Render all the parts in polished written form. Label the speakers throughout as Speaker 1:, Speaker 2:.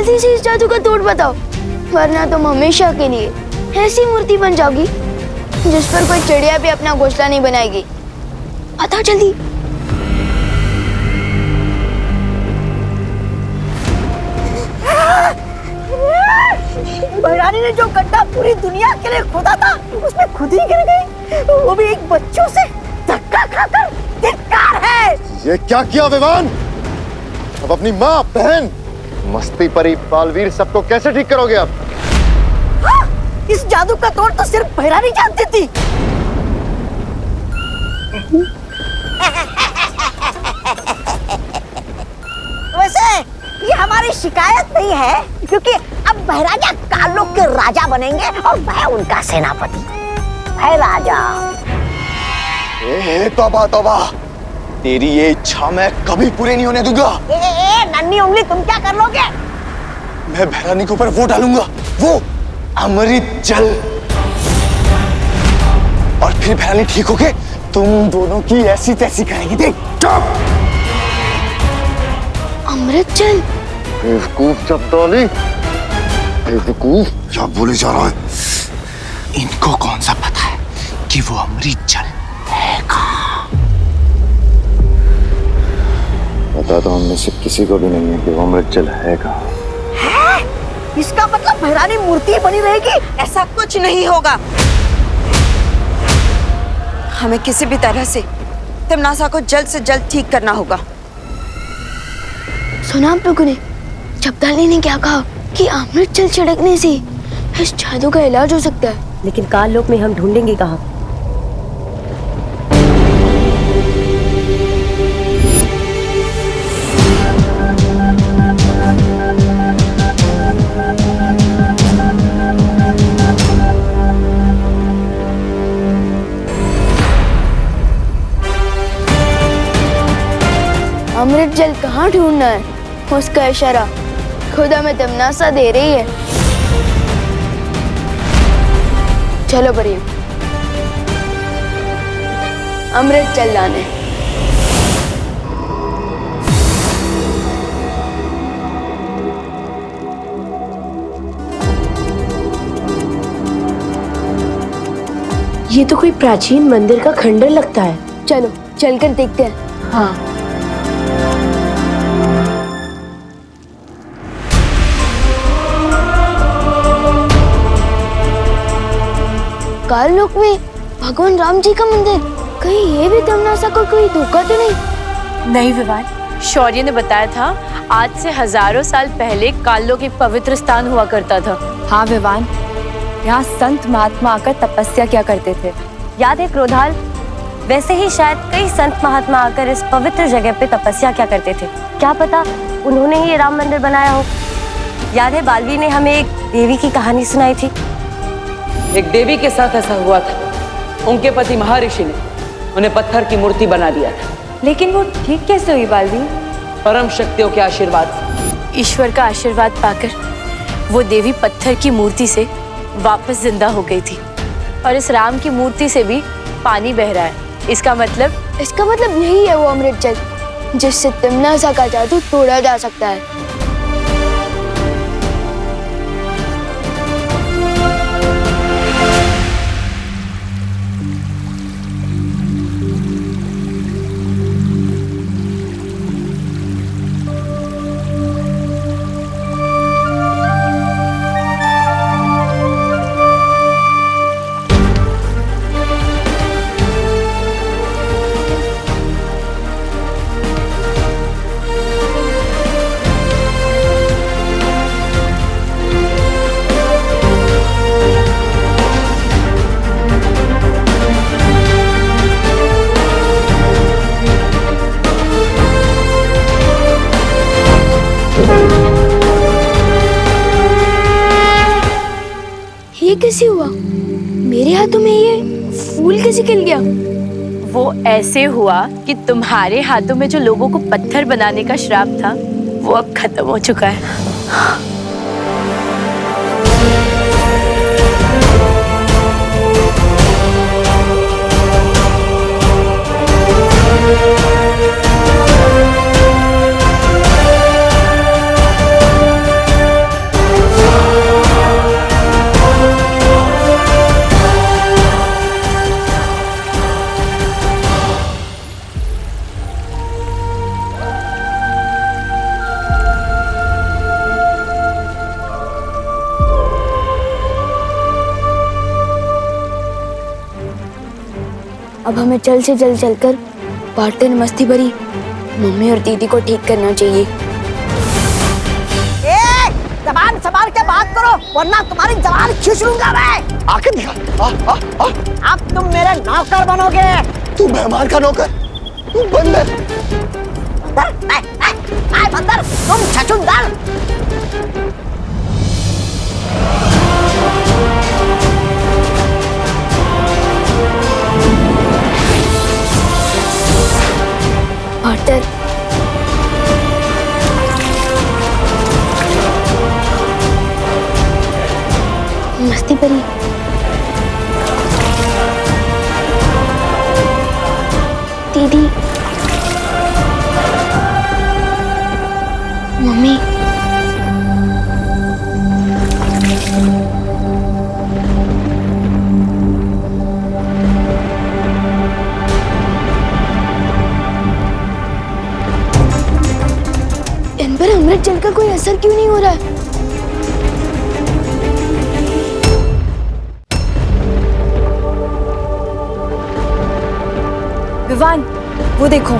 Speaker 1: जल्दी से इस जादू का तोड़ बताओ, वरना तुम हमेशा के लिए ऐसी मूर्ति बन जाओगी जिस पर कोई चिड़िया भी अपना घोंसला नहीं बनाएगी। बताओ जल्दी।
Speaker 2: बहरानी ने जो गड्ढा पूरी दुनिया के लिए खोदा था उसमें खुद ही गिर गई, वो भी एक बच्चों से धक्का खाकर। धिक्कार है।
Speaker 3: ये क्या किया विवान? अब अपनी माँ, बहन, मस्ती परी, बालवीर सबको कैसे ठीक करोगे आप?
Speaker 2: हाँ, इस जादू का तोड़ तो सिर्फ बहरानी जानती थी। वैसे ये हमारी शिकायत नहीं है, क्योंकि अब बहराजा कालोक के राजा बनेंगे और मैं उनका सेनापति। है राजा।
Speaker 3: तौबा तौबा, तेरी ये इच्छा मैं कभी पूरी नहीं होने दूंगा।
Speaker 2: नन्ही उंगली, तुम क्या कर लोगे?
Speaker 3: मैं बहरानी के ऊपर वो डालूंगा, वो अमृत जल, और फिर बहरानी ठीक होके तुम दोनों की ऐसी तैसी करेगी। देख।
Speaker 1: अमृत जल?
Speaker 3: बेवकूफ चपदौली, बेवकूफ। क्या बोले जा रहा है? इनको कौन सा पता है कि वो अमृत जल है कहाँ? पता तो हम में से किसी को भी नहीं है कि वो अमृत जल है कहाँ।
Speaker 2: है? इसका मतलब बहरानी मूर्ति बनी रहेगी?
Speaker 4: ऐसा कुछ नहीं होगा। हमें किसी भी तरह से तिमनासा को जल्द से जल्द ठीक करना होगा।
Speaker 1: सुना आप लोगों ने? चपदाली ने क्या कहा कि अमृत जल छिड़कने से इस जादू का इलाज हो सकता है।
Speaker 2: लेकिन काल लोक में हम ढूंढेंगे कहाँ?
Speaker 1: अमृत जल कहाँ ढूंढना है, उसका इशारा खुदा में तिमनासा दे रही है। चलो परियों, अमृत जल लाने।
Speaker 5: ये तो कोई प्राचीन मंदिर का खंडर लगता है।
Speaker 1: चलो चलकर देखते हैं।
Speaker 5: हाँ।
Speaker 1: काल लोक में भगवान राम जी का मंदिर, कहीं ये भी तिमनासा को कोई धोखा तो नहीं?
Speaker 5: नहीं विवान, शौर्य ने बताया था आज से हजारों साल पहले काललोक एक पवित्र स्थान हुआ करता था।
Speaker 6: हाँ विवान, यहाँ संत महात्मा आकर तपस्या किया करते थे। याद है क्रोधाल? वैसे ही शायद कई संत महात्मा आकर इस पवित्र जगह पे तपस्या किया करते थे। क्या पता उन्होंने ही ये राम मंदिर बनाया हो। याद है बालवीर ने हमें एक देवी की कहानी सुनाई थी।
Speaker 7: एक देवी के साथ ऐसा हुआ था। उनके पति महर्षि ने उन्हें पत्थर की मूर्ति बना दिया था।
Speaker 6: लेकिन वो ठीक कैसे हुई बालवीर?
Speaker 7: परम शक्तियों के आशीर्वाद से।
Speaker 5: ईश्वर का आशीर्वाद पाकर वो देवी पत्थर की मूर्ति से वापस जिंदा हो गई थी, और इस राम की मूर्ति से भी पानी बह रहा है। इसका मतलब
Speaker 1: यही है वो अमृत जल जिससे तिमनासा का जादू तोड़ा जा सकता है। ये कैसे हुआ? मेरे हाथों में ये फूल कैसे खिल गया?
Speaker 5: वो ऐसे हुआ कि तुम्हारे हाथों में जो लोगों को पत्थर बनाने का श्राप था वो अब खत्म हो चुका है।
Speaker 1: अब हमें जल्द से जल्द चलकर पार्टनर मस्ती भरी मम्मी और दीदी को ठीक करना चाहिए।
Speaker 2: जबान संभाल के बात करो वरना तुम्हारी जबान खींच लूंगा मैं।
Speaker 3: आके दिखा।
Speaker 2: अब तुम मेरे नौकर बनोगे।
Speaker 3: तू मेहमान का नौकर, तू बंदर।
Speaker 2: बंदर तुम छछूंदर।
Speaker 1: पार्टनर मस्ती भरी दीदी मम्मी इन पर अमृत जल का कोई असर क्यों नहीं हो रहा है?
Speaker 6: विवान, वो देखो।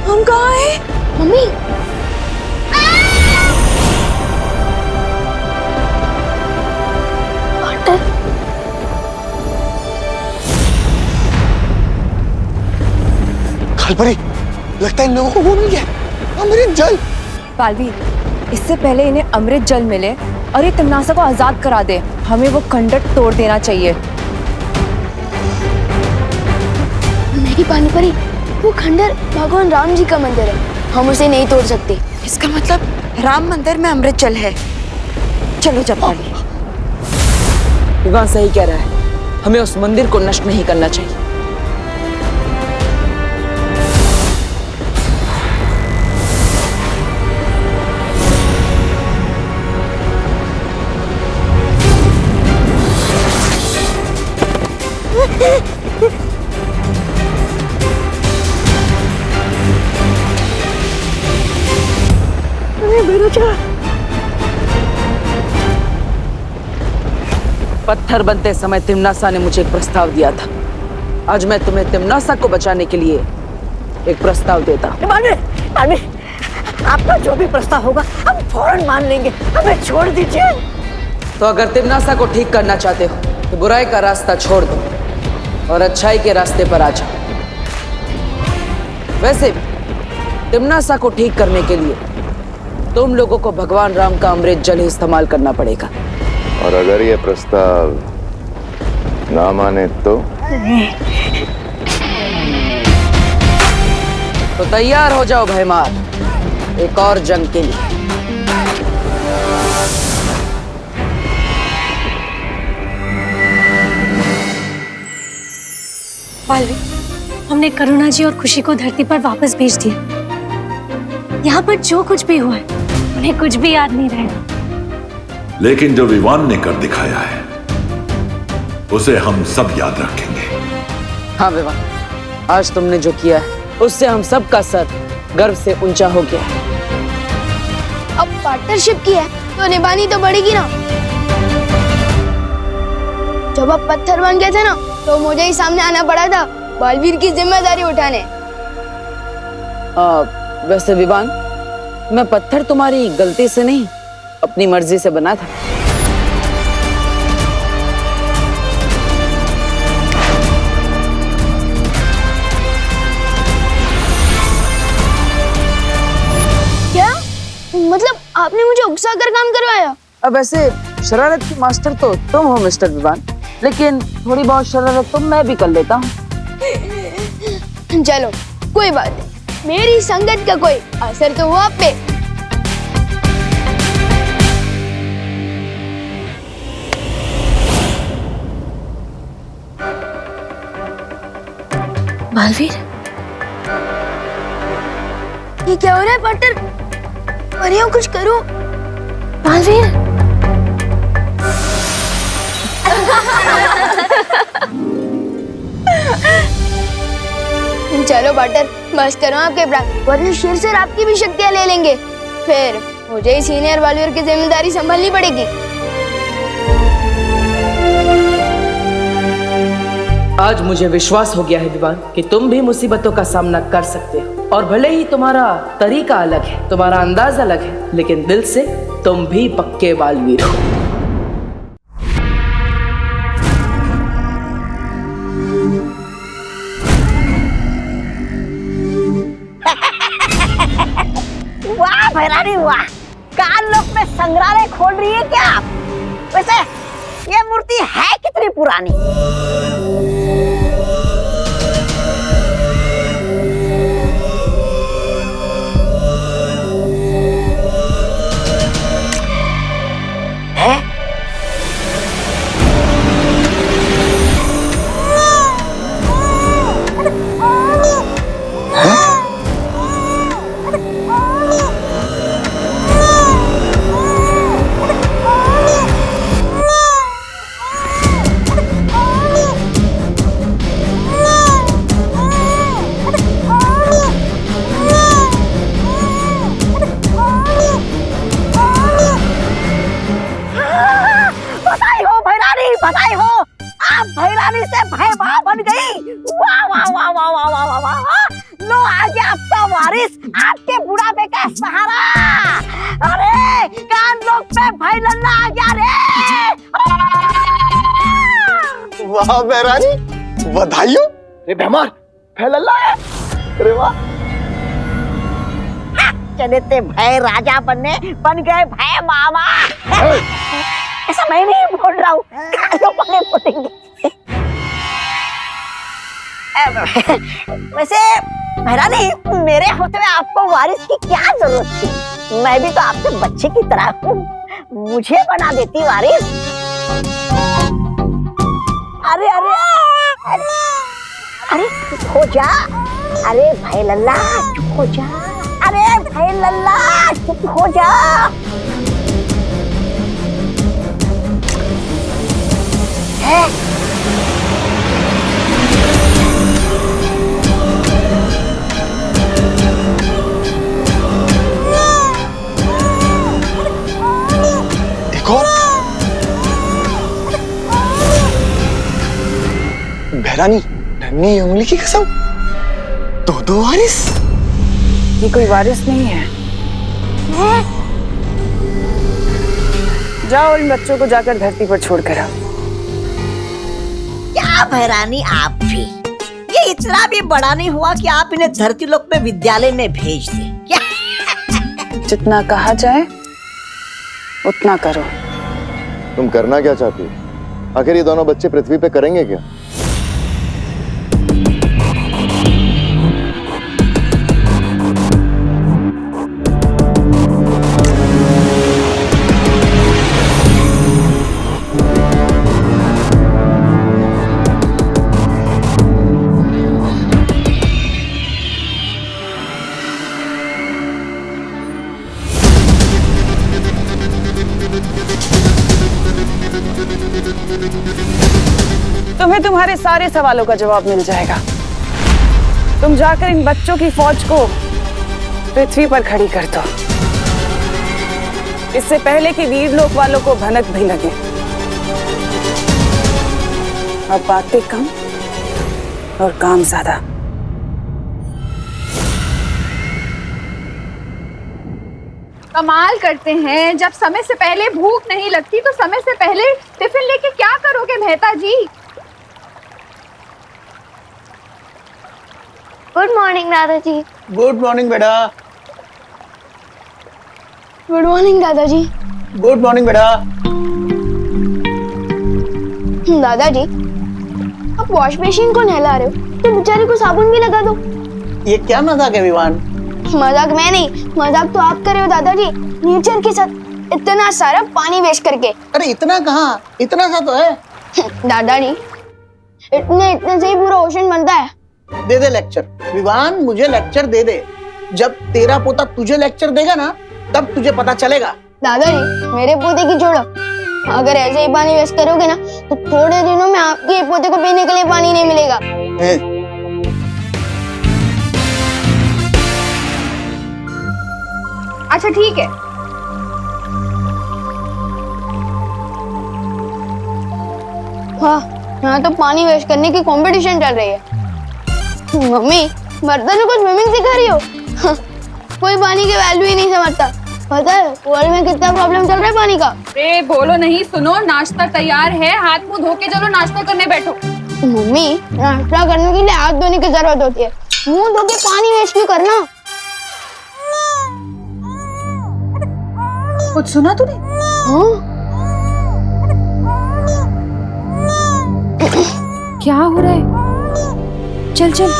Speaker 4: हम कहाँ हैं?
Speaker 1: मम्मी पार्टनर
Speaker 3: खालपरी, लगता है इन लोगों को वो मिल गया अमृत जल।
Speaker 6: बालवीर, इससे पहले इन्हें अमृत जल मिले और ये तिम्नासा को आजाद करा दे, हमें वो खंडर तोड़ देना चाहिए।
Speaker 1: मेरी पानी परी, वो खंडर भगवान राम जी का मंदिर है, हम उसे नहीं तोड़ सकते।
Speaker 4: इसका मतलब राम मंदिर में अमृत जल है। चलो जपाली।
Speaker 7: विवान सही कह रहा है, हमें उस मंदिर को नष्ट नहीं करना चाहिए। पत्थर बनते समय तिम्नासा ने मुझे एक प्रस्ताव दिया था। आज मैं तुम्हें तिम्नासा को बचाने के लिए एक प्रस्ताव देता हूँ।
Speaker 2: आपका जो भी प्रस्ताव होगा हम फौरन मान लेंगे, हमें छोड़ दीजिए।
Speaker 7: तो अगर तिम्नासा को ठीक करना चाहते हो तो बुराई का रास्ता छोड़ दो और अच्छाई के रास्ते पर आ जाओ। वैसे भी तिम्नासा को ठीक करने के लिए तुम लोगों को भगवान राम का अमृत जल ही इस्तेमाल करना पड़ेगा।
Speaker 8: और अगर ये प्रस्ताव ना माने तो
Speaker 7: तैयार हो जाओ भयमार, एक और जंग के लिए।
Speaker 9: बालवीर, हमने करुणा जी और खुशी को धरती पर वापस भेज दिया। यहाँ पर जो कुछ भी हुआ है उन्हें कुछ भी याद नहीं रहेगा।
Speaker 10: लेकिन जो विवान ने कर दिखाया है उसे हम सब याद रखेंगे।
Speaker 7: हाँ विवान, आज तुमने जो किया है उससे हम सब का सर गर्व से ऊंचा हो गया है।
Speaker 1: अब पार्टनरशिप की है तो निभानी तो पड़ेगी ना। जब आप पत्थर बन गए थे ना तो मुझे ही सामने आना पड़ा था बालवीर की जिम्मेदारी उठाने।
Speaker 7: वैसे विवान, मैं पत्थर तुम्हारी गलती से नहीं अपनी मर्जी से बना था।
Speaker 1: क्या मतलब आपने मुझे उकसा कर काम करवाया?
Speaker 7: अब वैसे शरारत की मास्टर तो तुम हो मिस्टर विवान, लेकिन थोड़ी बहुत शरारत तो मैं भी कर लेता हूँ।
Speaker 1: चलो कोई बात नहीं, मेरी संगत का कोई असर तो हुआ आप पे।
Speaker 9: बालवीर,
Speaker 1: ये क्या हो रहा है पार्टनर? परियों कुछ करो।
Speaker 9: बालवीर,
Speaker 1: चलो बटर, बस करो आपके प्राण, वरना शेर सर आपकी भी शक्तियाँ ले लेंगे। फिर मुझे ही सीनियर ग्वालियर की जिम्मेदारी संभालनी पड़ेगी।
Speaker 7: आज मुझे विश्वास हो गया है विवान कि तुम भी मुसीबतों का सामना कर सकते हो, और भले ही तुम्हारा तरीका अलग है, तुम्हारा अंदाज अलग है, लेकिन दिल से तुम भी पक्के बालवीर हो।
Speaker 2: वाह भैरानी वाह, काल लोक में संग्रहालय खोल रही है क्या आप? वैसे ये मूर्ति है कितनी पुरानी? है? बधाई हो, आप भैरानी से भयभा बन गई। वाह वाह वाह वाह वाह वाह वाह वाह। लो आ गया आपका वारिस, आपके बुढ़ापे का सहारा। अरे कान लोग पे भाई लल्ला आ गया रे।
Speaker 3: वाह भैरानी, बधाई हो। अरे बेमार भाई लल्ला है। अरे वाह,
Speaker 2: चले थे भय राजा बनने, बन गए भय मामा। ऐसा मैं नहीं बोल रहा हूँ, कानों वाले बोलेंगे। वैसे भैरानी, मेरे होते हुए आपको वारिस की क्या जरूरत थी? मैं भी तो आपके बच्चे की तरह हूँ, मुझे बना देती वारिस। अरे अरे अरे अरे चुप हो जा। अरे भाई लल्ला चुप हो जा। अरे भाई लल्ला चुप हो जा। है?
Speaker 3: एक और भैरानी, नन्ही उंगली की कसम, दो वारिस।
Speaker 7: ये कोई वारिस नहीं है। जाओ इन बच्चों को जाकर धरती पर छोड़कर आओ।
Speaker 2: क्या भैरानी आप भी, ये इतना भी बड़ा नहीं हुआ कि आप इन्हें धरती लोक में विद्यालय में भेज दें क्या?
Speaker 7: जितना कहा जाए उतना करो।
Speaker 8: तुम करना क्या चाहती हो? आखिर ये दोनों बच्चे पृथ्वी पे करेंगे क्या?
Speaker 7: तुम्हें तुम्हारे सारे सवालों का जवाब मिल जाएगा। तुम जाकर इन बच्चों की फौज को पृथ्वी पर खड़ी कर दो, इससे पहले कि वीर लोक वालों को भनक भी लगे। अब बातें कम और काम ज्यादा।
Speaker 11: कमाल करते हैं, जब समय से पहले भूख नहीं लगती तो समय से पहले टिफिन लेके क्या करोगे मेहता जी?
Speaker 1: गुड मॉर्निंग दादाजी।
Speaker 12: गुड मॉर्निंग बेटा।
Speaker 1: गुड मॉर्निंग दादाजी।
Speaker 12: गुड मॉर्निंग बेटा।
Speaker 1: दादाजी, आप वॉश मशीन को नहला रहे हो तो बेचारे को साबुन भी लगा दो।
Speaker 12: ये क्या मजाक है विवान?
Speaker 1: मजाक मैं नहीं, मजाक तो आप कर रहे हो दादाजी, नेचर के साथ इतना सारा पानी वेस्ट करके।
Speaker 12: अरे इतना कहाँ, इतना सा तो है।
Speaker 1: दादाजी, इतने से ही पूरा ओशन बनता है।
Speaker 12: दे दे लेक्चर विवान, मुझे लेक्चर दे दे। जब तेरा पोता तुझे लेक्चर देगा ना, तब तुझे पता चलेगा।
Speaker 1: दादाजी, मेरे पोते की छोड़ो, अगर ऐसे ही पानी वेस्ट करोगे ना तो थोड़े दिनों में आपके पोते को पीने के लिए पानी नहीं मिलेगा।
Speaker 11: अच्छा ठीक है।
Speaker 1: हाँ, यहाँ तो पानी वेस्ट करने की कंपटीशन चल रही है। मम्मी, बर्तनों को स्विमिंग सिखा रही हो? हाँ, कोई पानी की वैल्यू ही नहीं समझता। पता है वर्ल्ड में कितना प्रॉब्लम चल रहा है पानी का?
Speaker 11: अरे बोलो नहीं, सुनो, नाश्ता तैयार है, हाथ मुंह धो के चलो नाश्ता करने बैठो।
Speaker 1: मम्मी, नाश्ता करने के लिए हाथ धोने की जरूरत होती है, मुंह धो के पानी वेस्ट क्यों करना?
Speaker 11: कुछ सुना तूने?
Speaker 1: हाँ?
Speaker 11: क्या हो रहा है? चल चल।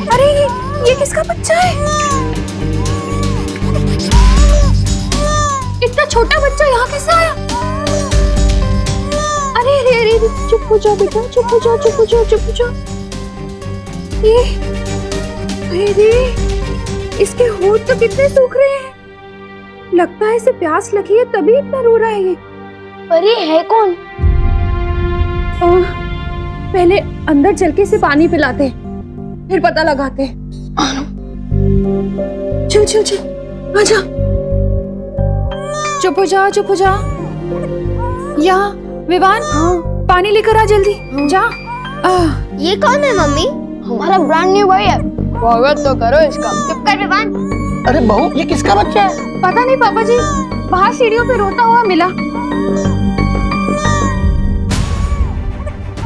Speaker 11: अरे ये किसका बच्चा है? इतना छोटा बच्चा यहाँ कैसे आया? अरे अरे अरे, चुप हो जाओ बेटा, चुप हो जाओ, चुप हो जाओ, चुप हो जाओ। ये अरे इसके होंठ तो कितने सूख रहे हैं। लगता है इसे प्यास लगी है तभी इतना रो रहा है ये।
Speaker 1: पर ये है कौन?
Speaker 11: पहले अंदर चल के इसे पानी पिलाते, फिर पता लगाते। चल चल चल, आजा। चुप हो जाओ, चुप हो जाओ। यहाँ विवान, पानी लेकर आ जल्दी। जा।
Speaker 1: ये कौन है मम्मी? हमारा ब्रांड न्यू बॉय है, स्वागत तो करो इसका। चुप कर विवान।
Speaker 12: अरे बहू, ये किसका बच्चा है?
Speaker 11: पता नहीं पापा जी, बाहर सीढ़ियों पे रोता हुआ मिला।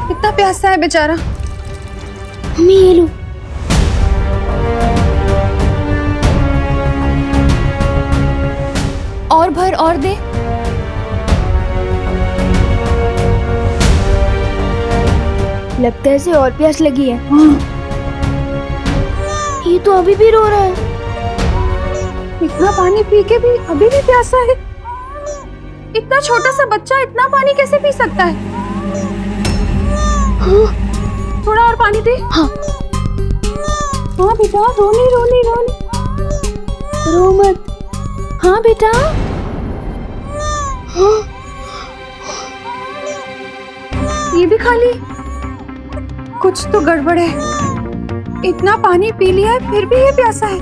Speaker 11: कितना प्यासा है बेचारा।
Speaker 1: मम्मी ये लो।
Speaker 11: और भर और दे।
Speaker 1: लगता है इसे और प्यास लगी है। ये तो अभी भी रो रहा है।
Speaker 11: इतना पानी पी के भी अभी भी प्यासा है। इतना छोटा सा बच्चा इतना पानी कैसे पी सकता है? हाँ। थोड़ा और पानी दे। हाँ हाँ बेटा, रोनी रोनी रोनी, रो मत। हाँ बेटा। हाँ। ये भी खाली। कुछ तो गड़बड़ है। इतना पानी पी लिया है फिर भी ये प्यासा है।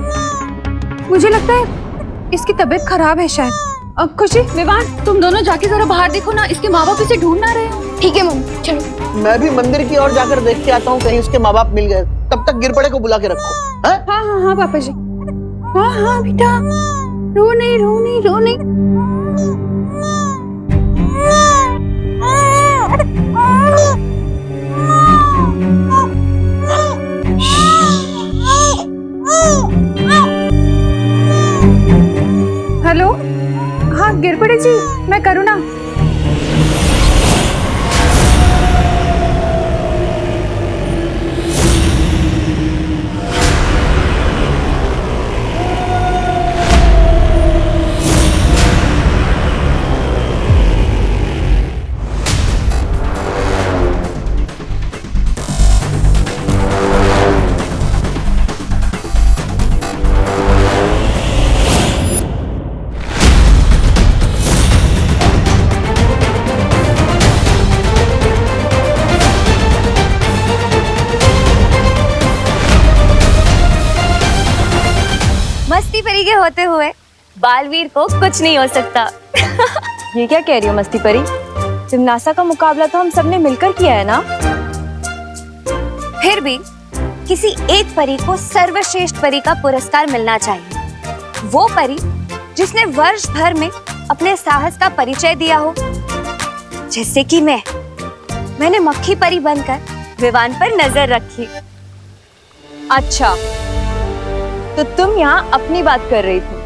Speaker 11: मुझे लगता है इसकी तबीयत खराब है शायद। अब खुशी, विवान, तुम दोनों जाके जरा बाहर देखो ना, इसके माँ बाप इसे ढूंढ ना रहे हो।
Speaker 1: ठीक है मम्मी, चलो।
Speaker 12: मैं भी मंदिर की ओर जाकर देख के आता हूँ, कहीं उसके माँ बाप मिल गए। तब तक गिरपड़े को बुला के रखो। हाँ
Speaker 11: हाँ हाँ हाँ पापा जी। हाँ हाँ बेटा, रो नहीं रो नहीं रो नहीं। हेलो, हाँ गिरपड़े जी, मैं करुणा।
Speaker 6: मस्ती परी के होते हुए बालवीर को कुछ नहीं हो सकता।
Speaker 4: ये क्या कह रही हो मस्ती परी? जिम्नासा का मुकाबला तो हम सबने मिलकर किया है ना।
Speaker 6: फिर भी किसी एक परी को सर्वश्रेष्ठ परी का पुरस्कार मिलना चाहिए। वो परी जिसने वर्ष भर में अपने साहस का परिचय दिया हो, जैसे कि मैंने मक्खी परी बनकर विवान पर नजर रखी।
Speaker 4: अच्छा, तो तुम यहाँ अपनी बात कर रही थी।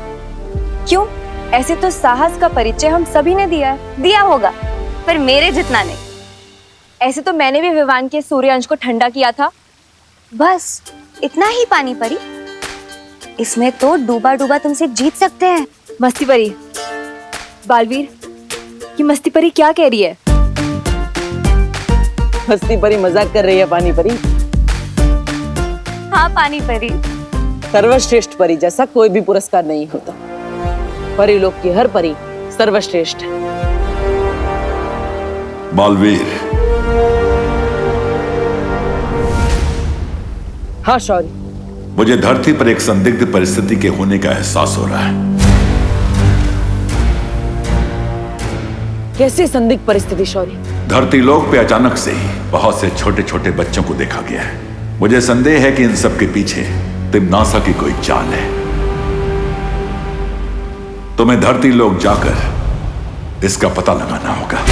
Speaker 4: क्यों? ऐसे तो साहस का परिचय हम सभी ने दिया
Speaker 6: होगा, पर मेरे जितना नहीं।
Speaker 4: ऐसे तो मैंने भी विवान के सूर्यांश को ठंडा किया था।
Speaker 6: बस इतना ही पानी परी, इसमें तो डूबा डूबा तुमसे जीत सकते हैं।
Speaker 4: मस्ती परी, बालवीर, ये मस्ती परी क्या कह रही है?
Speaker 2: मस्ती परी मजाक कर रही है पानी परी।
Speaker 6: हाँ पानी परी,
Speaker 2: सर्वश्रेष्ठ परी जैसा कोई भी पुरस्कार नहीं होता। परी लोग की हर परी सर्वश्रेष्ठ है।
Speaker 10: बालवीर,
Speaker 7: हाँ शौर्य।
Speaker 10: मुझे धरती पर एक संदिग्ध परिस्थिति के होने का एहसास हो रहा है।
Speaker 7: कैसी संदिग्ध परिस्थिति शौर्य?
Speaker 10: धरती लोक पे अचानक से ही बहुत से छोटे छोटे बच्चों को देखा गया है। मुझे संदेह है कि इन सब के पीछे तिम्नासा की कोई चाल है। तुम्हें धरती लोक जाकर इसका पता लगाना होगा।